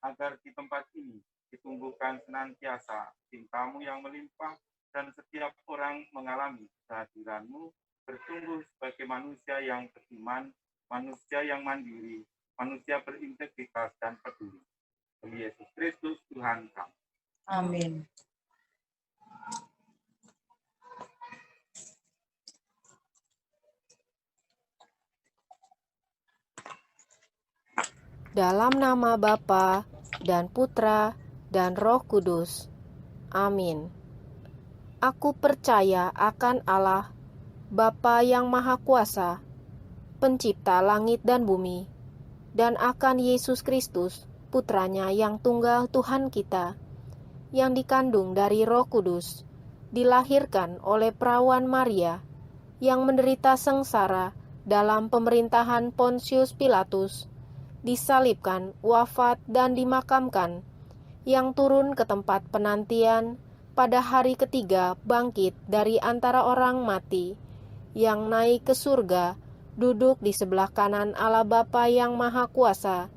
agar di tempat ini ditumbuhkan senantiasa cintamu yang melimpah dan setiap orang mengalami kehadiranmu bertumbuh sebagai manusia yang beriman, manusia yang mandiri, manusia berintegritas dan peduli. Demi Yesus Kristus Tuhan kami. Amin. Dalam nama Bapa dan Putra dan Roh Kudus. Amin. Aku percaya akan Allah, Bapa yang Maha Kuasa, Pencipta langit dan bumi, dan akan Yesus Kristus, Putranya yang tunggal Tuhan kita, yang dikandung dari Roh Kudus, dilahirkan oleh perawan Maria, yang menderita sengsara dalam pemerintahan Pontius Pilatus, disalibkan, wafat, dan dimakamkan, yang turun ke tempat penantian, pada hari ketiga bangkit dari antara orang mati, yang naik ke surga, duduk di sebelah kanan Allah Bapa yang Maha Kuasa.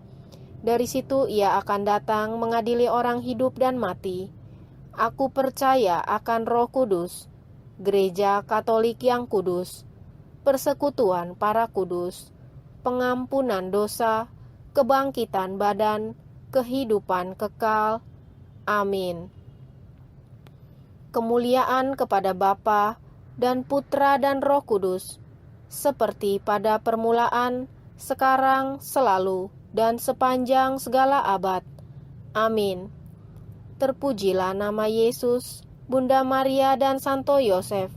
Dari situ ia akan datang mengadili orang hidup dan mati. Aku percaya akan Roh Kudus, Gereja Katolik yang kudus, persekutuan para kudus, pengampunan dosa, kebangkitan badan, kehidupan kekal. Amin. Kemuliaan kepada Bapa dan Putra dan Roh Kudus, seperti pada permulaan, sekarang, selalu, dan sepanjang segala abad. Amin. Terpujilah nama Yesus, Bunda Maria dan Santo Yosef,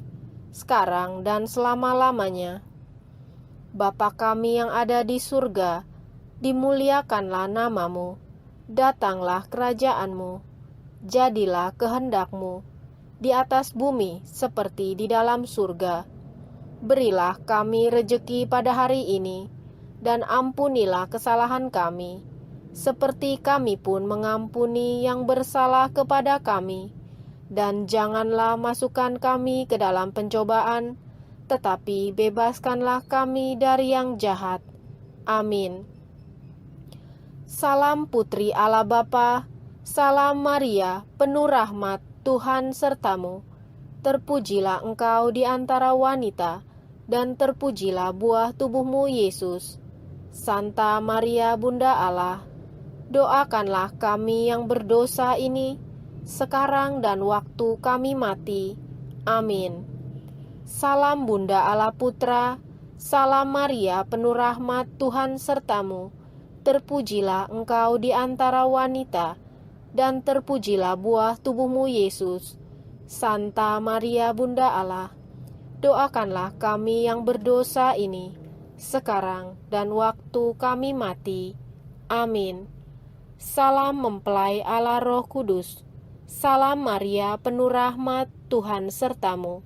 sekarang dan selama-lamanya. Bapa kami yang ada di surga, dimuliakanlah namamu, datanglah kerajaanmu, jadilah kehendakmu, di atas bumi seperti di dalam surga. Berilah kami rejeki pada hari ini, dan ampunilah kesalahan kami, seperti kami pun mengampuni yang bersalah kepada kami. Dan janganlah masukkan kami ke dalam pencobaan, tetapi bebaskanlah kami dari yang jahat. Amin. Salam Putri Allah Bapa, salam Maria, penuh rahmat, Tuhan sertamu. Terpujilah engkau di antara wanita, dan terpujilah buah tubuhmu Yesus. Santa Maria Bunda Allah, doakanlah kami yang berdosa ini, sekarang dan waktu kami mati. Amin. Salam Bunda Allah Putra, salam Maria penuh rahmat, Tuhan sertamu. Terpujilah engkau di antara wanita, dan terpujilah buah tubuhmu Yesus. Santa Maria Bunda Allah, doakanlah kami yang berdosa ini, sekarang dan waktu kami mati. Amin. Salam mempelai Allah Roh Kudus, salam Maria penuh rahmat, Tuhan sertamu.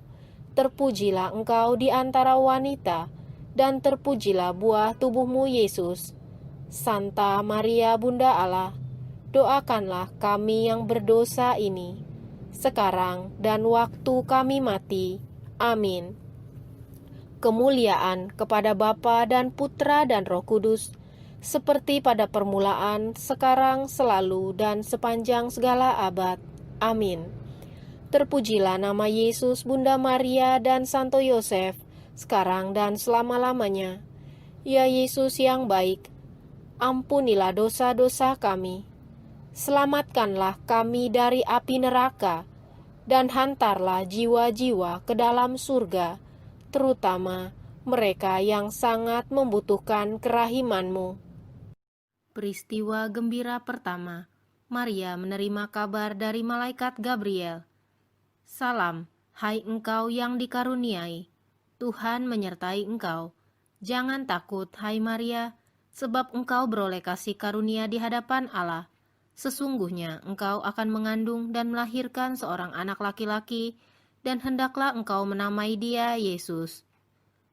Terpujilah engkau di antara wanita, dan terpujilah buah tubuhmu Yesus. Santa Maria Bunda Allah, doakanlah kami yang berdosa ini, sekarang dan waktu kami mati. Amin. Kemuliaan kepada Bapa dan Putra dan Roh Kudus, seperti pada permulaan, sekarang, selalu, dan sepanjang segala abad. Amin. Terpujilah nama Yesus, Bunda Maria, dan Santo Yosef, sekarang dan selama-lamanya. Ya Yesus yang baik, ampunilah dosa-dosa kami, selamatkanlah kami dari api neraka, dan hantarlah jiwa-jiwa ke dalam surga, terutama mereka yang sangat membutuhkan kerahiman-Mu. Peristiwa gembira pertama, Maria menerima kabar dari malaikat Gabriel. Salam, hai engkau yang dikaruniai, Tuhan menyertai engkau. Jangan takut, hai Maria, sebab engkau beroleh kasih karunia di hadapan Allah. Sesungguhnya engkau akan mengandung dan melahirkan seorang anak laki-laki, dan hendaklah engkau menamai dia Yesus.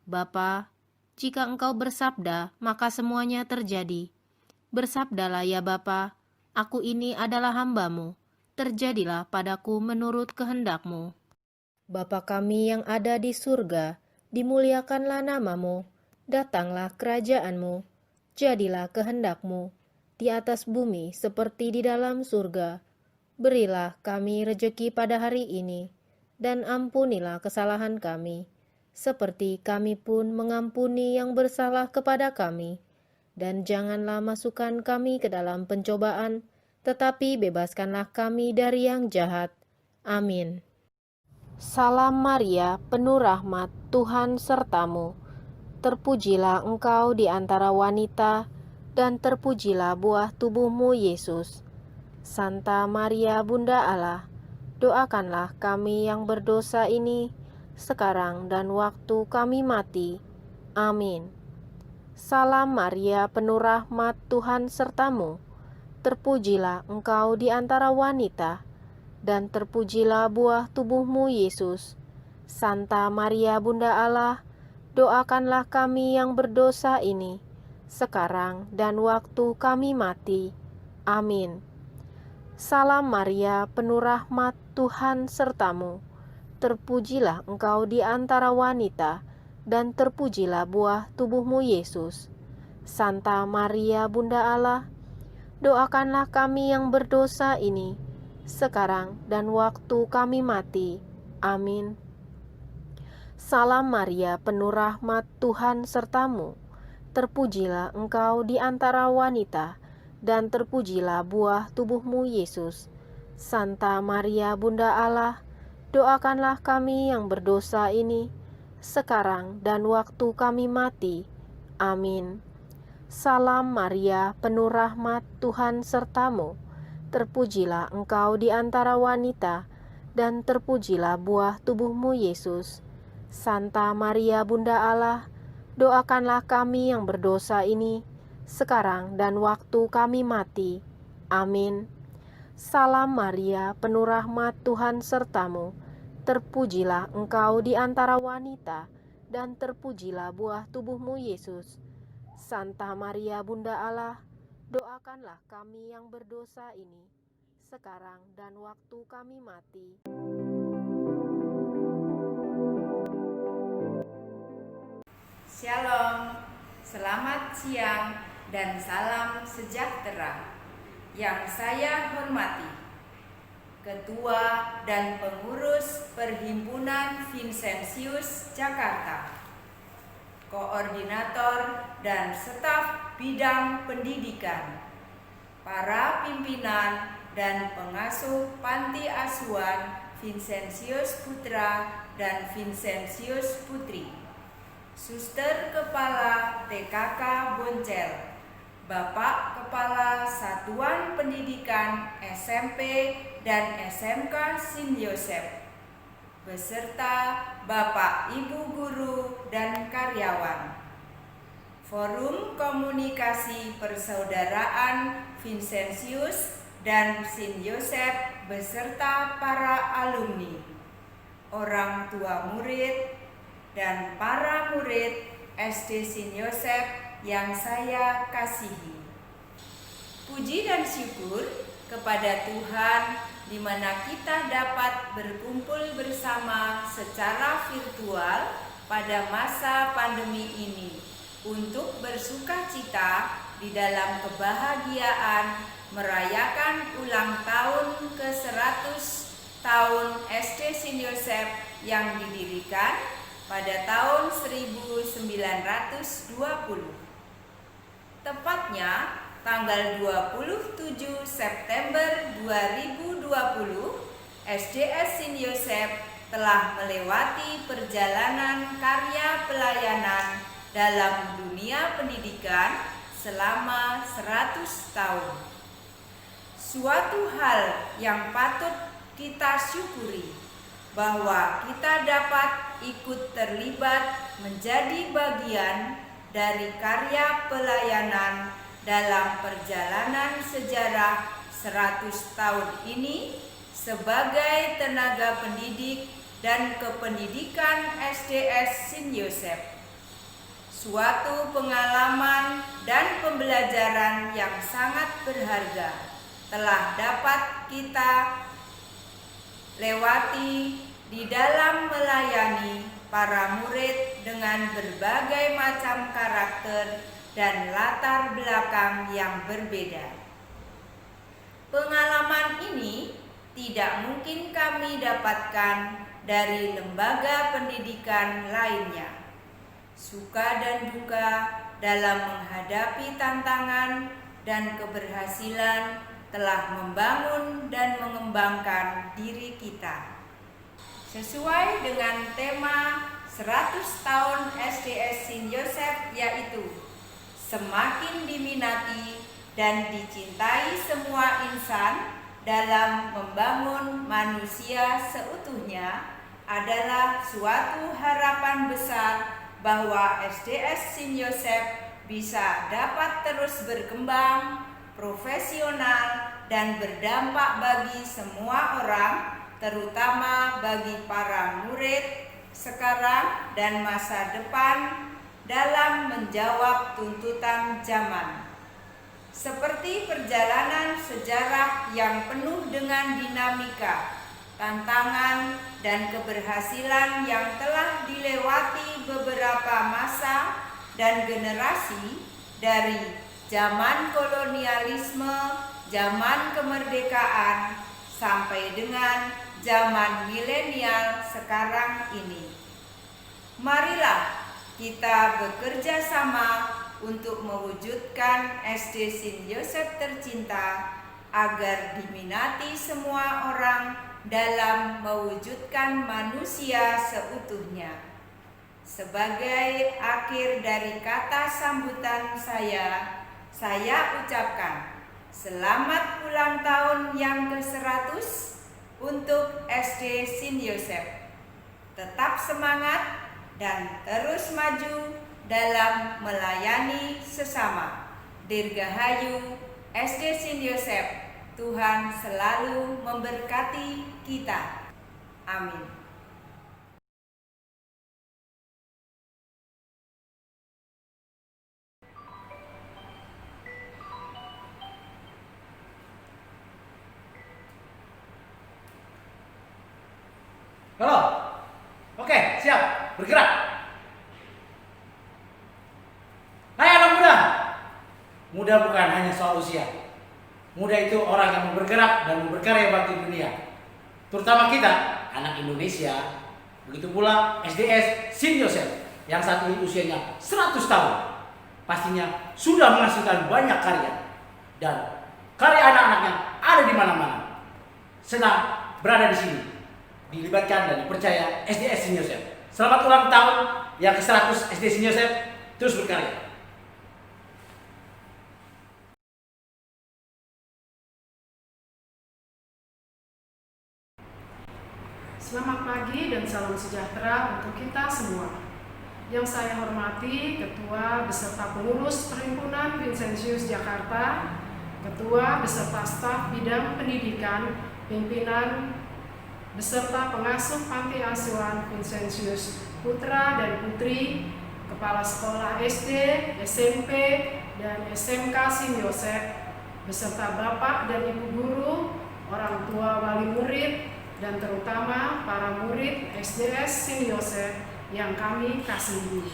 Bapa, jika engkau bersabda, maka semuanya terjadi. Bersabdalah ya Bapa, aku ini adalah hamba-Mu, terjadilah padaku menurut kehendak-Mu. Bapa kami yang ada di surga, dimuliakanlah nama-Mu, datanglah kerajaan-Mu, jadilah kehendak-Mu, di atas bumi seperti di dalam surga. Berilah kami rejeki pada hari ini, dan ampunilah kesalahan kami, seperti kami pun mengampuni yang bersalah kepada kami. Dan janganlah masukkan kami ke dalam pencobaan, tetapi bebaskanlah kami dari yang jahat. Amin. Salam Maria, penuh rahmat, Tuhan sertamu. Terpujilah engkau di antara wanita, dan terpujilah buah tubuhmu, Yesus. Santa Maria, Bunda Allah, doakanlah kami yang berdosa ini, sekarang dan waktu kami mati. Amin. Salam Maria, penuh rahmat, Tuhan sertamu. Terpujilah engkau di antara wanita, dan terpujilah buah tubuhmu, Yesus. Santa Maria, Bunda Allah, doakanlah kami yang berdosa ini, sekarang dan waktu kami mati. Amin. Salam Maria, penuh rahmat, Tuhan sertamu. Terpujilah engkau di antara wanita, dan terpujilah buah tubuhmu, Yesus. Santa Maria, Bunda Allah, doakanlah kami yang berdosa ini, sekarang dan waktu kami mati. Amin. Salam Maria, penuh rahmat, Tuhan sertamu. Terpujilah engkau di antara wanita, dan terpujilah buah tubuhmu, Yesus. Santa Maria, Bunda Allah, doakanlah kami yang berdosa ini, sekarang dan waktu kami mati. Amin. Salam Maria, penuh rahmat, Tuhan sertamu. Terpujilah engkau di antara wanita, dan terpujilah buah tubuhmu, Yesus. Santa Maria, Bunda Allah, doakanlah kami yang berdosa ini, sekarang dan waktu kami mati. Amin. Salam Maria, penuh rahmat, Tuhan sertamu. Terpujilah engkau di antara wanita, dan terpujilah buah tubuhmu, Yesus. Santa Maria, Bunda Allah, doakanlah kami yang berdosa ini, sekarang dan waktu kami mati. Shalom, selamat siang dan salam sejahtera. Yang saya hormati, Ketua dan Pengurus Perhimpunan Vincentius Jakarta, Koordinator dan Staf Bidang Pendidikan, para pimpinan dan pengasuh Panti Asuhan Vincentius Putra dan Vincentius Putri, Suster Kepala TKK Boncel, Bapak Kepala Satuan Pendidikan SMP dan SMK Sin Yosef, beserta Bapak Ibu Guru dan karyawan. Forum Komunikasi Persaudaraan Vincentius dan Sin Yosef beserta para alumni, orang tua murid, dan para murid SD Sin Yosef yang saya kasihi. Puji dan syukur kepada Tuhan di mana kita dapat berkumpul bersama secara virtual pada masa pandemi ini untuk bersukacita di dalam kebahagiaan merayakan ulang tahun ke-100 tahun SD Sin Yosef yang didirikan pada tahun 1920. Tepatnya tanggal 27 September 2020, SDS Sin Yosef telah melewati perjalanan karya pelayanan dalam dunia pendidikan selama 100 tahun. Suatu hal yang patut kita syukuri, bahwa kita dapat ikut terlibat menjadi bagian dari karya pelayanan dalam perjalanan sejarah 100 tahun ini sebagai tenaga pendidik dan kependidikan SDS Sin Yosef. Suatu pengalaman dan pembelajaran yang sangat berharga telah dapat kita lewati di dalam melayani para murid dengan berbagai macam karakter dan latar belakang yang berbeda. Pengalaman ini tidak mungkin kami dapatkan dari lembaga pendidikan lainnya. Suka dan duka dalam menghadapi tantangan dan keberhasilan telah membangun dan mengembangkan diri kita. Sesuai dengan tema 100 tahun SDS Sin Yosef, yaitu semakin diminati dan dicintai semua insan dalam membangun manusia seutuhnya, adalah suatu harapan besar bahwa SDS Sin Yosef bisa dapat terus berkembang, profesional, dan berdampak bagi semua orang, terutama bagi para murid sekarang dan masa depan dalam menjawab tuntutan zaman. Seperti perjalanan sejarah yang penuh dengan dinamika, tantangan, dan keberhasilan yang telah dilewati beberapa masa dan generasi, dari zaman kolonialisme, zaman kemerdekaan, sampai dengan zaman milenial sekarang ini. Marilah kita bekerja sama untuk mewujudkan SD Sin Yosef tercinta agar diminati semua orang dalam mewujudkan manusia seutuhnya. Sebagai akhir dari kata sambutan saya ucapkan selamat ulang tahun yang ke-100 untuk SD Sin Yosef. Tetap semangat dan terus maju dalam melayani sesama. Dirgahayu SD Sin Yosef. Tuhan selalu memberkati kita. Amin. Halo. Oke, siap. Bergerak. Hai anak muda. Muda bukan hanya soal usia. Muda itu orang yang mau bergerak dan mau berkarya bakti dunia. Terutama kita, anak Indonesia. Begitu pula SDS Sin Yosef yang saat ini usianya 100 tahun. Pastinya sudah menghasilkan banyak karya. Dan karya anak-anaknya ada di mana-mana. Senang berada di sini, dilibatkan dan dipercaya SDS Sin Yosef. Selamat ulang tahun yang ke-100 SD Sin Yosef, terus berkarya. Selamat pagi dan salam sejahtera untuk kita semua. Yang saya hormati Ketua beserta pengurus Perhimpunan Vincentius Jakarta, Ketua beserta staf bidang pendidikan, pimpinan beserta pengasuh Panti Asuhan Vincentius Putra dan Putri, Kepala Sekolah SD, SMP, dan SMK Sin Yosef, beserta Bapak dan Ibu Guru, orang tua wali murid, dan terutama para murid SDS Sin Yosef yang kami kasihi.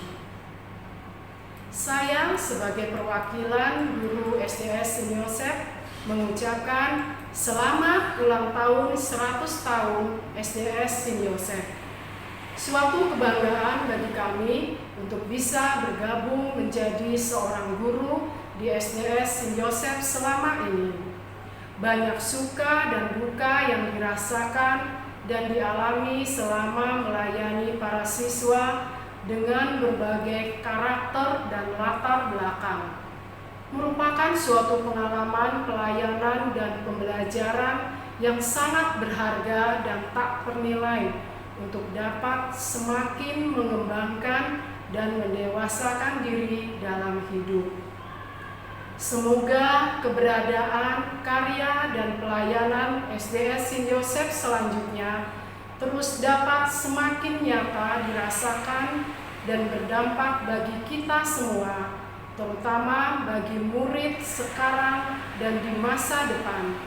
Saya sebagai perwakilan guru SDS Sin Yosef mengucapkan selamat ulang tahun 100 tahun SDS Sin Yosef. Suatu kebanggaan bagi kami untuk bisa bergabung menjadi seorang guru di SDS Sin Yosef selama ini. Banyak suka dan duka yang dirasakan dan dialami selama melayani para siswa dengan berbagai karakter dan latar belakang. Merupakan suatu pengalaman pelayanan dan pembelajaran yang sangat berharga dan tak ternilai untuk dapat semakin mengembangkan dan mendewasakan diri dalam hidup. Semoga keberadaan, karya, dan pelayanan SDS Sin Yosef selanjutnya terus dapat semakin nyata dirasakan dan berdampak bagi kita semua, terutama bagi murid sekarang dan di masa depan.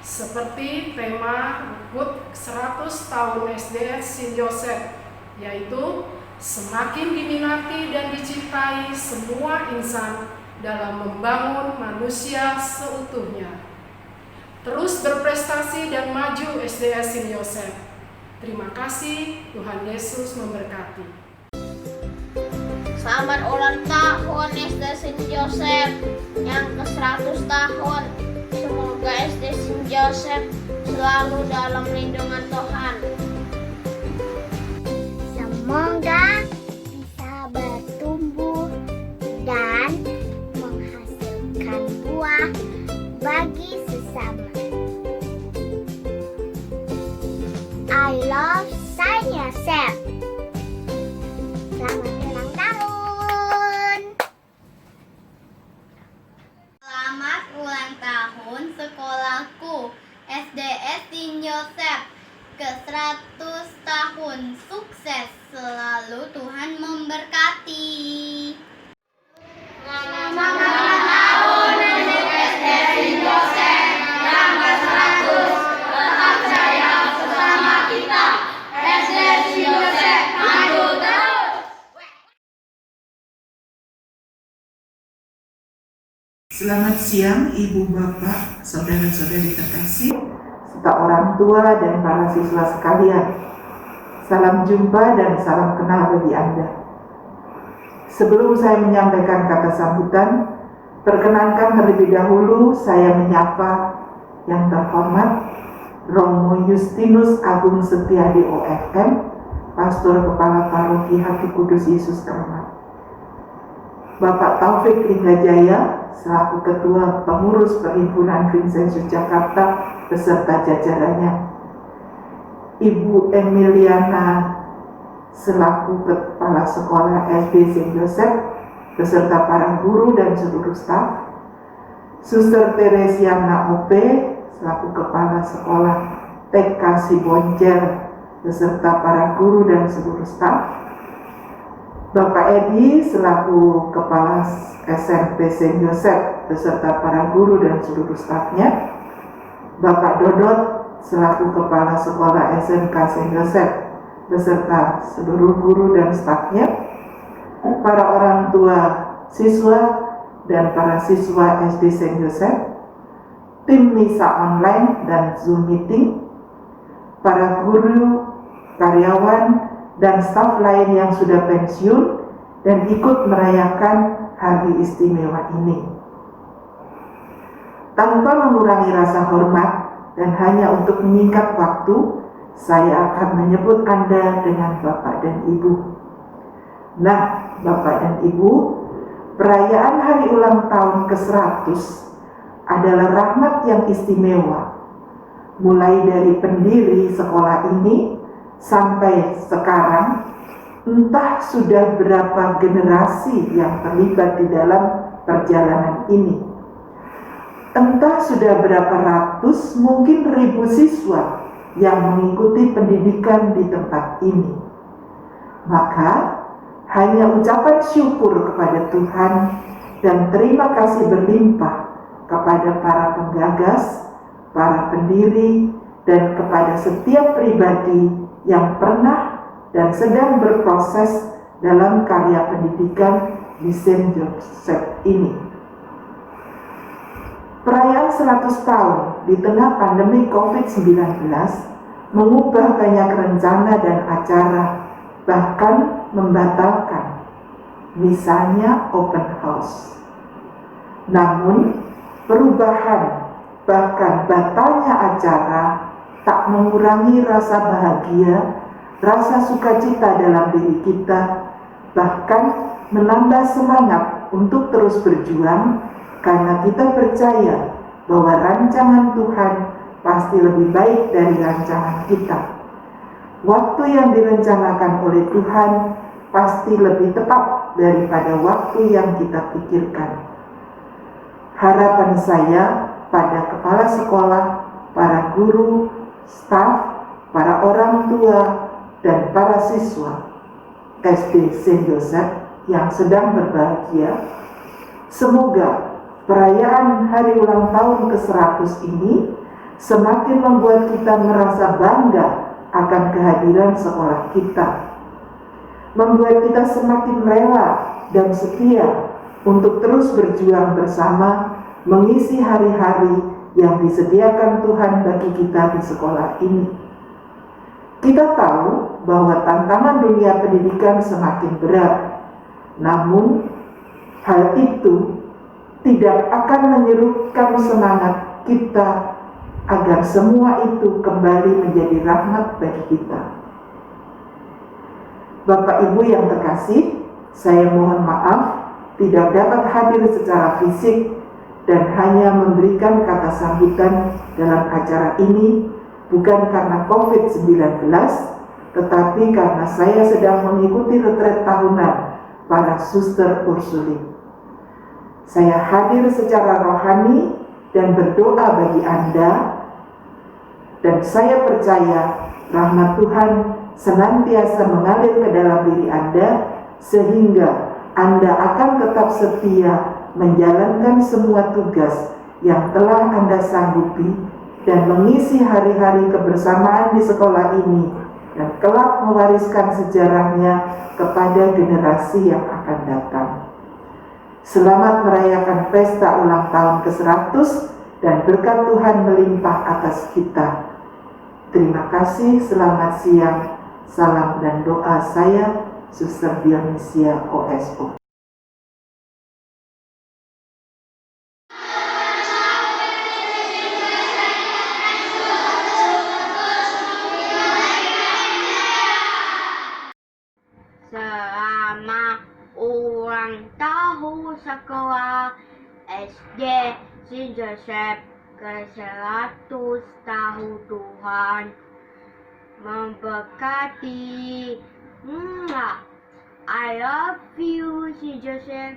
Seperti tema HUT 100 tahun SDS Sin Yosef, yaitu semakin diminati dan dicintai semua insan dalam membangun manusia seutuhnya. Terus berprestasi dan maju SDS St. Joseph. Terima kasih, Tuhan Yesus memberkati. Selamat ulang tahun SD St. Joseph yang ke-100 tahun. Semoga SD St. Joseph selalu dalam lindungan Tuhan. Semoga bisa bertumbuh dan menghasilkan buah bagi sesama. I love St. Joseph. Selamat ulang tahun. Selamat ulang tahun sekolahku SDS St. Joseph ke-100 tahun. Sukses selalu, Tuhan memberkati. Selamat ulang tahun SDS St. Joseph yang ke-100. Tetap jaya bersama kita. SDS St. Joseph maju terus. Selamat siang Ibu Bapak, saudara-saudari terkasih, serta orang tua dan para siswa sekalian. Salam jumpa dan salam kenal bagi Anda. Sebelum saya menyampaikan kata sambutan, perkenankan terlebih dahulu saya menyapa yang terhormat Romo Justinus Agung Setiadi OFM, Pastor Kepala Paroki Hati Kudus Yesus Keramat. Bapak Taufik Linggajaya selaku Ketua Pengurus Perhimpunan Vincentius Jakarta beserta jajarannya, Ibu Emiliana selaku Kepala Sekolah SD St. Joseph beserta para guru dan seluruh staf, Suster Teresiana OP selaku Kepala Sekolah TK Sibonjer beserta para guru dan seluruh staf, Bapak Edi selaku Kepala SMP St. Joseph beserta para guru dan seluruh stafnya, Bapak Dodot selaku Kepala Sekolah SMK St. Joseph beserta seluruh guru dan stafnya, para orang tua siswa dan para siswa SD St. Joseph, tim misa online dan Zoom meeting, para guru, karyawan, dan staf lain yang sudah pensiun dan ikut merayakan hari istimewa ini. Tanpa mengurangi rasa hormat dan hanya untuk menyingkat waktu, saya akan menyebut Anda dengan Bapak dan Ibu. Nah, Bapak dan Ibu, perayaan hari ulang tahun ke-100 adalah rahmat yang istimewa. Mulai dari pendiri sekolah ini sampai sekarang, entah sudah berapa generasi yang terlibat di dalam perjalanan ini. Entah sudah berapa ratus, mungkin ribu siswa yang mengikuti pendidikan di tempat ini. Maka, hanya ucapan syukur kepada Tuhan dan terima kasih berlimpah kepada para penggagas, para pendiri, dan kepada setiap pribadi yang pernah dan sedang berproses dalam karya pendidikan di St. Joseph ini. Perayaan 100 tahun di tengah pandemi COVID-19 mengubah banyak rencana dan acara, bahkan membatalkan, misalnya open house. Namun, perubahan bahkan batalnya acara tak mengurangi rasa bahagia, rasa sukacita dalam diri kita, bahkan menambah semangat untuk terus berjuang karena kita percaya bahwa rancangan Tuhan pasti lebih baik dari rancangan kita. Waktu yang direncanakan oleh Tuhan pasti lebih tepat daripada waktu yang kita pikirkan. Harapan saya pada kepala sekolah, para guru, staf, para orang tua, dan para siswa SD St. Joseph yang sedang berbahagia, semoga perayaan hari ulang tahun ke-100 ini semakin membuat kita merasa bangga akan kehadiran sekolah kita. membuat kita semakin rela dan setia untuk terus berjuang bersama mengisi hari-hari yang disediakan Tuhan bagi kita di sekolah ini. Kita tahu bahwa tantangan dunia pendidikan semakin berat, namun hal itu tidak akan menyurutkan semangat kita agar semua itu kembali menjadi rahmat bagi kita. Bapak Ibu yang terkasih, saya mohon maaf tidak dapat hadir secara fisik dan hanya memberikan kata sambutan dalam acara ini bukan karena COVID-19, tetapi karena saya sedang mengikuti retret tahunan para suster Ursulin. Saya hadir secara rohani dan berdoa bagi Anda, dan saya percaya rahmat Tuhan senantiasa mengalir ke dalam diri Anda, sehingga Anda akan tetap setia menjalankan semua tugas yang telah Anda sanggupi dan mengisi hari-hari kebersamaan di sekolah ini dan kelak mewariskan sejarahnya kepada generasi yang akan datang. Selamat merayakan pesta ulang tahun ke-100 dan berkat Tuhan melimpah atas kita. Terima kasih, selamat siang, salam dan doa saya, Suster Dionisia OSO. Selamat ulang tahun sekolah SD Saint Joseph ke-100 tahun. Tuhan memberkati. I love you, Saint Joseph.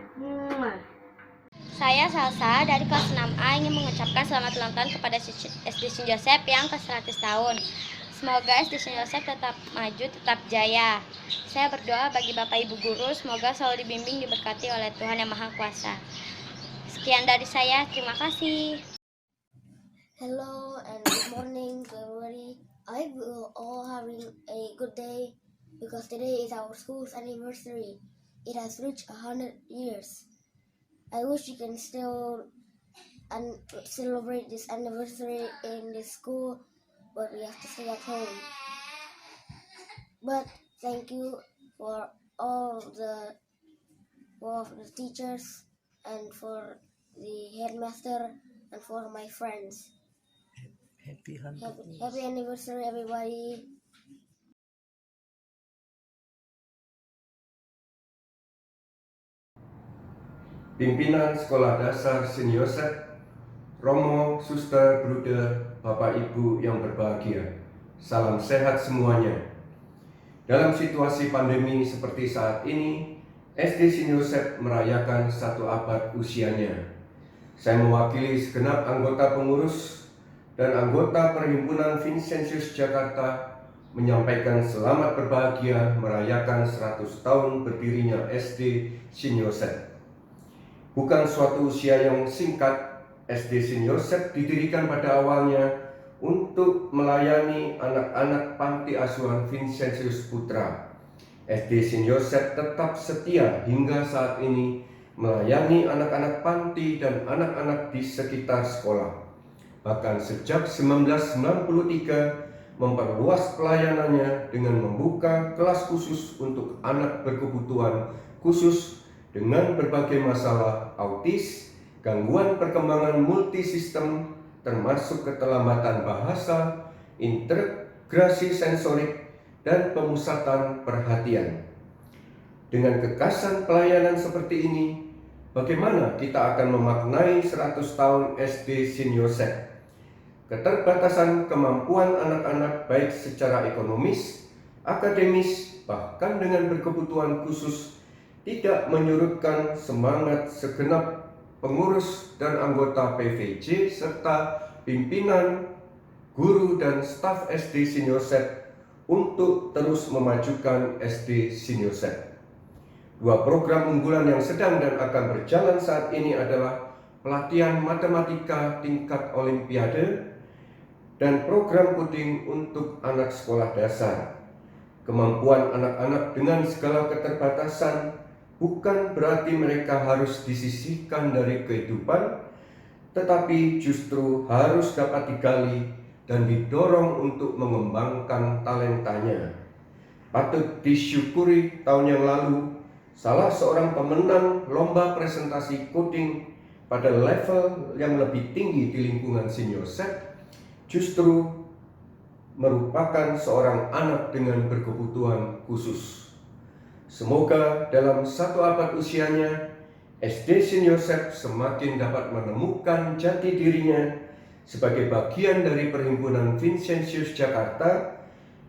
Saya Salsa dari kelas 6A ingin mengucapkan selamat ulang tahun kepada SD Saint Joseph yang ke-100 tahun. Semoga SD Saint Joseph tetap maju, tetap jaya. Saya berdoa bagi Bapak Ibu Guru, semoga selalu dibimbing, diberkati oleh Tuhan Yang Maha Kuasa. Sekian dari saya, terima kasih. Hello and good morning to everybody. I will all having a good day because today is our school's anniversary. It has reached 100 years. I wish you can still celebrate this anniversary in the school, but we have to stay at home. But thank you for all the teachers and for the headmaster and for my friends. Happy anniversary, everybody. Pimpinan Sekolah Dasar Saint Joseph, Romo, Suster, Bruder, Bapak Ibu yang berbahagia, salam sehat semuanya. Dalam situasi pandemi seperti saat ini, SD Saint Joseph merayakan 1 abad usianya. Saya mewakili segenap anggota pengurus dan anggota Perhimpunan Vincentius Jakarta menyampaikan selamat berbahagia merayakan 100 tahun berdirinya SD Saint Joseph. Bukan suatu usia yang singkat, SD Saint Joseph didirikan pada awalnya untuk melayani anak-anak panti asuhan Vincentius Putra. SD Saint Joseph tetap setia hingga saat ini melayani anak-anak panti dan anak-anak di sekitar sekolah. Bahkan sejak 1993 memperluas pelayanannya dengan membuka kelas khusus untuk anak berkebutuhan khusus dengan berbagai masalah autis, gangguan perkembangan multisistem termasuk keterlambatan bahasa, integrasi sensorik, dan pemusatan perhatian. Dengan kekasan pelayanan seperti ini, bagaimana kita akan memaknai 100 tahun SD Saint Joseph? Keterbatasan kemampuan anak-anak baik secara ekonomis, akademis, bahkan dengan berkebutuhan khusus tidak menyurutkan semangat segenap pengurus dan anggota PVJ serta pimpinan, guru dan staf SD Saint Joseph untuk terus memajukan SD Saint Joseph. 2 program unggulan yang sedang dan akan berjalan saat ini adalah pelatihan matematika tingkat olimpiade dan program puding untuk anak sekolah dasar. Kemampuan anak-anak dengan segala keterbatasan bukan berarti mereka harus disisihkan dari kehidupan, tetapi justru harus dapat digali dan didorong untuk mengembangkan talentanya. Patut disyukuri tahun yang lalu, salah seorang pemenang lomba presentasi coding pada level yang lebih tinggi di lingkungan Saint Joseph justru merupakan seorang anak dengan berkebutuhan khusus. Semoga dalam 1 abad usianya, SD Saint Joseph semakin dapat menemukan jati dirinya sebagai bagian dari Perhimpunan Vincentius Jakarta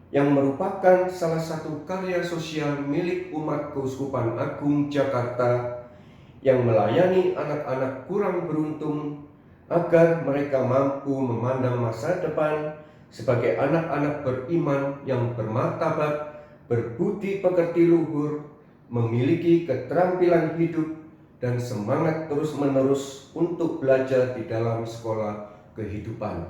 yang merupakan salah satu karya sosial milik umat Keuskupan Agung Jakarta yang melayani anak-anak kurang beruntung agar mereka mampu memandang masa depan sebagai anak-anak beriman yang bermartabat, berbudi pekerti luhur, memiliki keterampilan hidup, dan semangat terus-menerus untuk belajar di dalam sekolah kehidupan.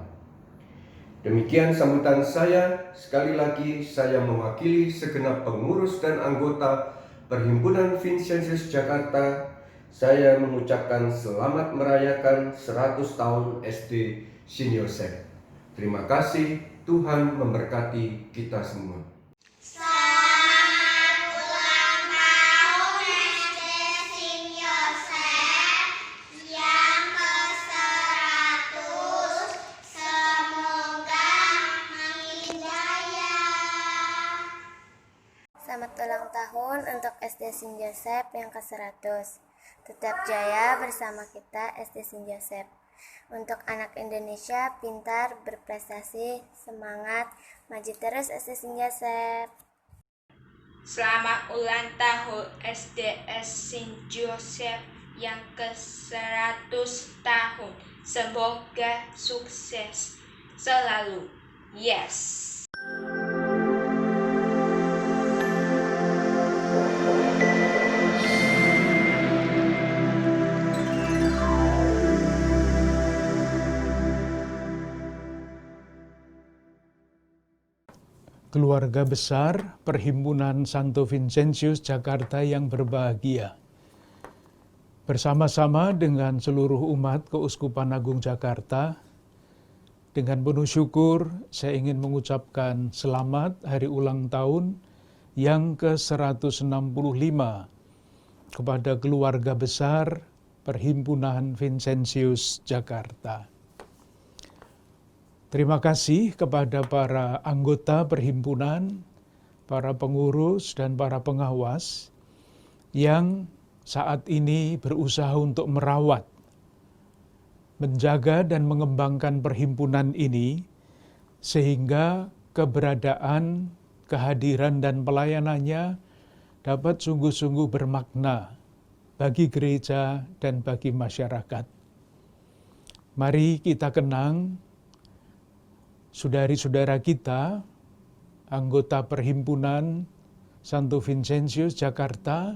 Demikian sambutan saya. Sekali lagi saya mewakili segenap pengurus dan anggota Perhimpunan Vincentius Jakarta. Saya mengucapkan selamat merayakan 100 tahun SD Saint Joseph. Terima kasih, Tuhan memberkati kita semua. Selamat ulang tahun SD Saint Joseph yang ke-100. Semoga makin jaya. Selamat ulang tahun untuk SD Saint Joseph yang ke-100. Tetap jaya bersama kita SD Saint Joseph. Untuk anak Indonesia, pintar, berprestasi, semangat, maju terus SD Saint Joseph. Selamat ulang tahun SDS Saint Joseph yang ke-100 tahun. Semoga sukses selalu. Yes. Keluarga besar Perhimpunan Santo Vincentius Jakarta yang berbahagia. Bersama-sama dengan seluruh umat Keuskupan Agung Jakarta, dengan penuh syukur saya ingin mengucapkan selamat hari ulang tahun yang ke-165 kepada keluarga besar Perhimpunan Vincentius Jakarta. Terima kasih kepada para anggota perhimpunan, para pengurus, dan para pengawas yang saat ini berusaha untuk merawat, menjaga, dan mengembangkan perhimpunan ini sehingga keberadaan, kehadiran, dan pelayanannya dapat sungguh-sungguh bermakna bagi gereja dan bagi masyarakat. Mari kita kenang saudari-saudara kita, anggota Perhimpunan Santo Vincentius Jakarta,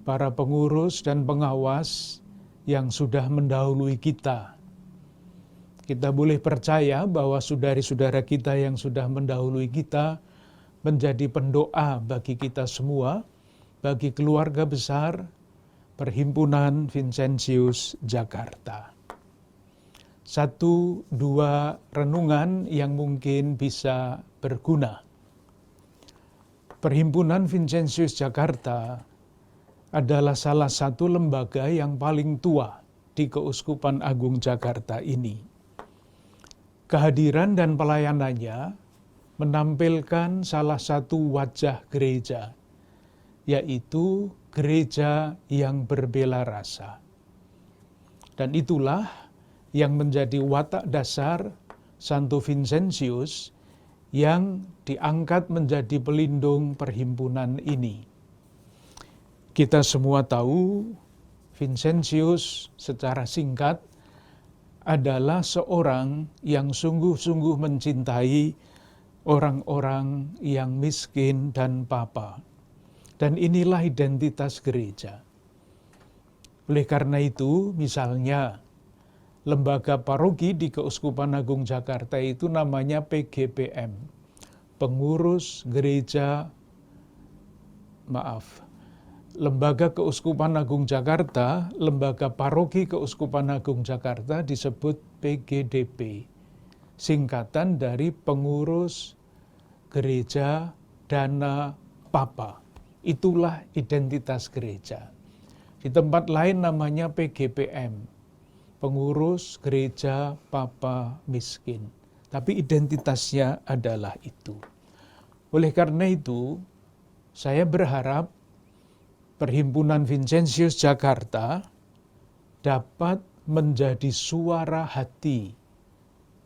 para pengurus dan pengawas yang sudah mendahului kita. Kita boleh percaya bahwa saudari-saudara kita yang sudah mendahului kita menjadi pendoa bagi kita semua, bagi keluarga besar Perhimpunan Vincentius Jakarta. 1-2 renungan yang mungkin bisa berguna. Perhimpunan Vincentius Jakarta adalah salah satu lembaga yang paling tua di Keuskupan Agung Jakarta ini. Kehadiran dan pelayanannya menampilkan salah satu wajah gereja, yaitu gereja yang berbela rasa. Dan itulah yang menjadi watak dasar Santo Vincentius yang diangkat menjadi pelindung perhimpunan ini. Kita semua tahu Vincentius secara singkat adalah seorang yang sungguh-sungguh mencintai orang-orang yang miskin dan papa. Dan inilah identitas gereja. Oleh karena itu, misalnya, lembaga paroki di Keuskupan Agung Jakarta itu namanya PGPM, pengurus gereja, Lembaga Keuskupan Agung Jakarta, Lembaga Paroki Keuskupan Agung Jakarta disebut PGDP, singkatan dari Pengurus Gereja Dana Papa. Itulah identitas gereja. Di tempat lain namanya PGPM, Pengurus Gereja Papa Miskin. Tapi identitasnya adalah itu. Oleh karena itu, saya berharap Perhimpunan Vincentius Jakarta dapat menjadi suara hati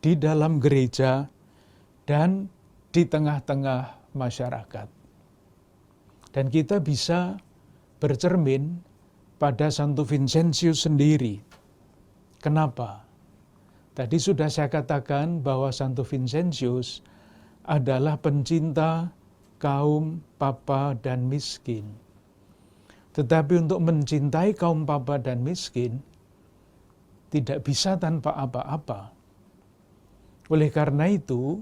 di dalam gereja dan di tengah-tengah masyarakat. Dan kita bisa bercermin pada Santo Vincentius sendiri. Kenapa? Tadi sudah saya katakan bahwa Santo Vincentius adalah pencinta kaum papa dan miskin. Tetapi untuk mencintai kaum papa dan miskin, tidak bisa tanpa apa-apa. Oleh karena itu,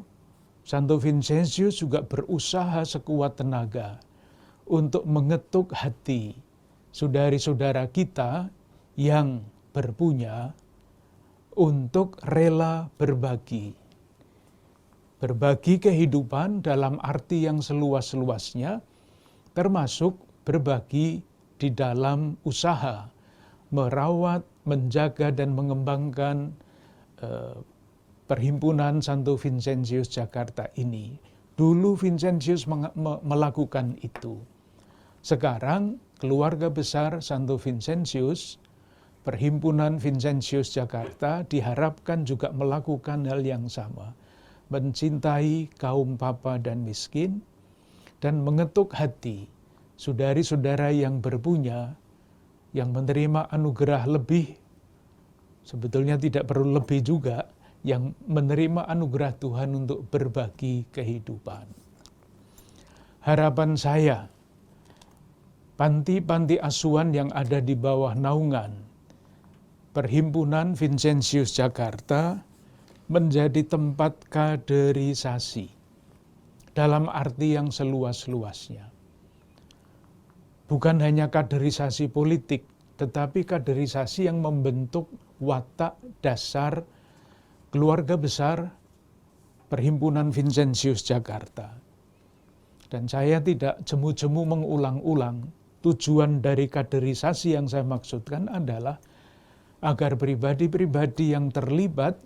Santo Vincentius juga berusaha sekuat tenaga untuk mengetuk hati saudara-saudara kita yang berpunya untuk rela berbagi. Berbagi kehidupan dalam arti yang seluas-luasnya, termasuk berbagi di dalam usaha, merawat, menjaga, dan mengembangkan Perhimpunan Santo Vincentius Jakarta ini. Dulu Vincentius melakukan itu. Sekarang keluarga besar Santo Vincentius, Perhimpunan Vincentius Jakarta diharapkan juga melakukan hal yang sama. Mencintai kaum papa dan miskin, dan mengetuk hati saudari-saudara yang berpunya, yang menerima anugerah lebih, sebetulnya tidak perlu lebih juga, yang menerima anugerah Tuhan untuk berbagi kehidupan. Harapan saya, panti-panti asuhan yang ada di bawah naungan Perhimpunan Vincentius Jakarta menjadi tempat kaderisasi dalam arti yang seluas-luasnya. Bukan hanya kaderisasi politik, tetapi kaderisasi yang membentuk watak dasar keluarga besar Perhimpunan Vincentius Jakarta. Dan saya tidak jemu-jemu mengulang-ulang, tujuan dari kaderisasi yang saya maksudkan adalah agar pribadi-pribadi yang terlibat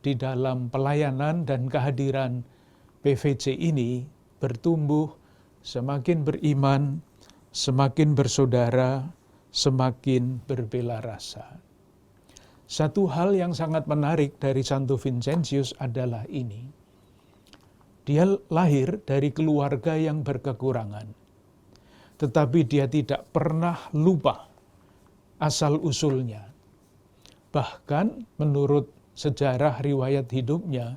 di dalam pelayanan dan kehadiran PVJ ini bertumbuh, semakin beriman, semakin bersaudara, semakin berbela rasa. Satu hal yang sangat menarik dari Santo Vincentius adalah ini. Dia lahir dari keluarga yang berkekurangan. Tetapi dia tidak pernah lupa asal-usulnya. Bahkan menurut sejarah riwayat hidupnya,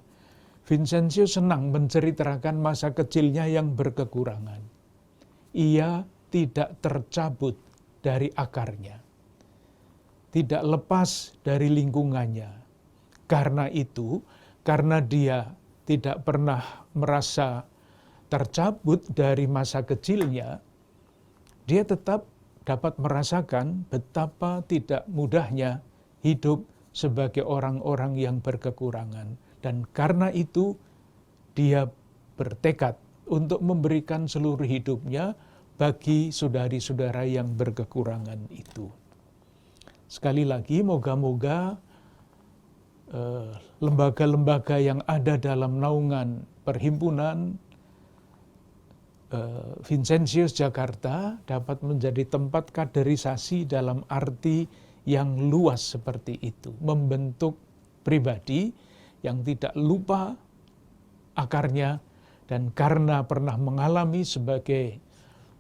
Vincentius senang menceritakan masa kecilnya yang berkekurangan. Ia tidak tercabut dari akarnya, tidak lepas dari lingkungannya. Karena itu, karena dia tidak pernah merasa tercabut dari masa kecilnya, dia tetap dapat merasakan betapa tidak mudahnya hidup sebagai orang-orang yang berkekurangan. Dan karena itu, dia bertekad untuk memberikan seluruh hidupnya bagi saudari-saudara yang berkekurangan itu. Sekali lagi, moga-moga lembaga-lembaga yang ada dalam naungan Perhimpunan Vincentius Jakarta dapat menjadi tempat kaderisasi dalam arti yang luas seperti itu. Membentuk pribadi yang tidak lupa akarnya, dan karena pernah mengalami sebagai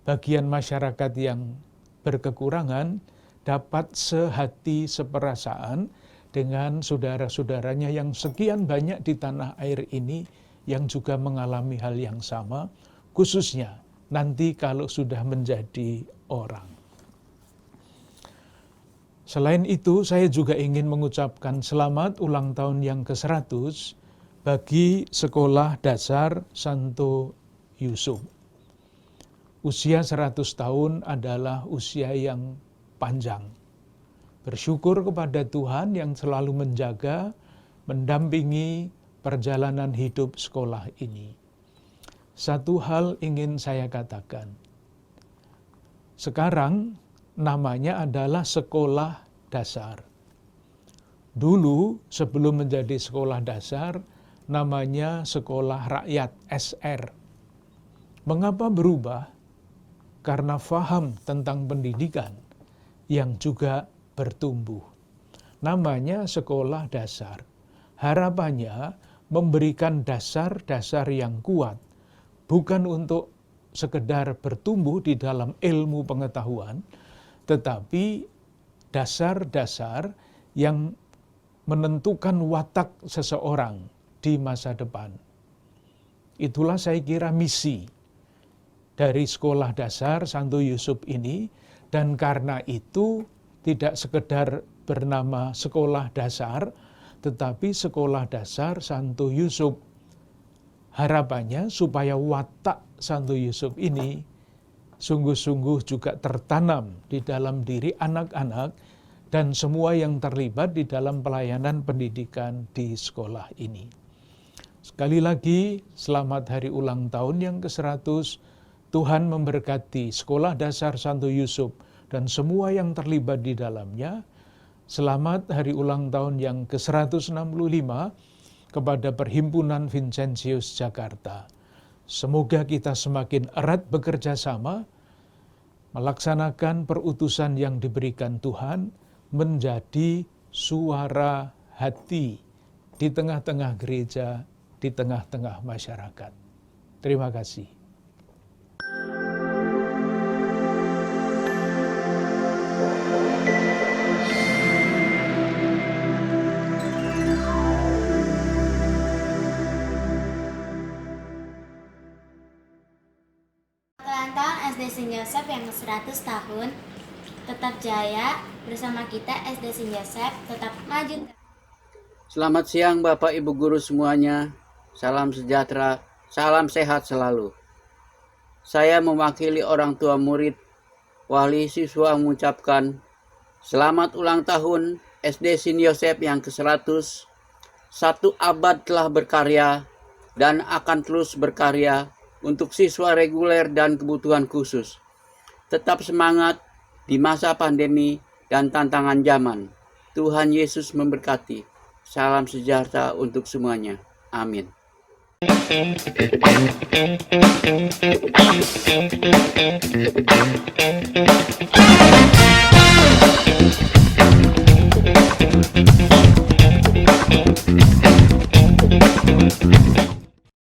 bagian masyarakat yang berkekurangan, dapat sehati seperasaan dengan saudara-saudaranya yang sekian banyak di tanah air ini yang juga mengalami hal yang sama, khususnya nanti kalau sudah menjadi orang. Selain itu, saya juga ingin mengucapkan selamat ulang tahun yang ke-100 bagi sekolah dasar Santo Yusuf. Usia 100 tahun adalah usia yang panjang. Bersyukur kepada Tuhan yang selalu menjaga, mendampingi perjalanan hidup sekolah ini. Satu hal ingin saya katakan. Sekarang namanya adalah sekolah dasar. Dulu sebelum menjadi sekolah dasar, namanya sekolah rakyat SR. Mengapa berubah? Karena faham tentang pendidikan yang juga bertumbuh. Namanya sekolah dasar. Harapannya memberikan dasar-dasar yang kuat, bukan untuk sekedar bertumbuh di dalam ilmu pengetahuan, tetapi dasar-dasar yang menentukan watak seseorang di masa depan. Itulah saya kira misi dari sekolah dasar Santo Yusuf ini, dan karena itu tidak sekedar bernama sekolah dasar, tetapi sekolah dasar Santo Yusuf. Harapannya supaya watak Santo Yusuf ini sungguh-sungguh juga tertanam di dalam diri anak-anak dan semua yang terlibat di dalam pelayanan pendidikan di sekolah ini. Sekali lagi, selamat hari ulang tahun yang ke-100. Tuhan memberkati sekolah dasar Santo Yusuf dan semua yang terlibat di dalamnya. Selamat hari ulang tahun yang ke-165 kepada Perhimpunan Vincentius Jakarta. Semoga kita semakin erat bekerja sama, melaksanakan perutusan yang diberikan Tuhan, menjadi suara hati di tengah-tengah gereja, di tengah-tengah masyarakat. Terima kasih. Ulang tahun SD Saint Joseph yang ke-100 tahun. Tetap jaya, bersama kita SD Saint Joseph tetap maju. Selamat siang Bapak Ibu Guru semuanya. Salam sejahtera, salam sehat selalu. Saya mewakili orang tua murid, wali siswa mengucapkan selamat ulang tahun SD Saint Joseph yang ke-100. 1 abad telah berkarya dan akan terus berkarya untuk siswa reguler dan kebutuhan khusus. Tetap semangat di masa pandemi dan tantangan zaman. Tuhan Yesus memberkati. Salam sejahtera untuk semuanya. Amin. Thank you.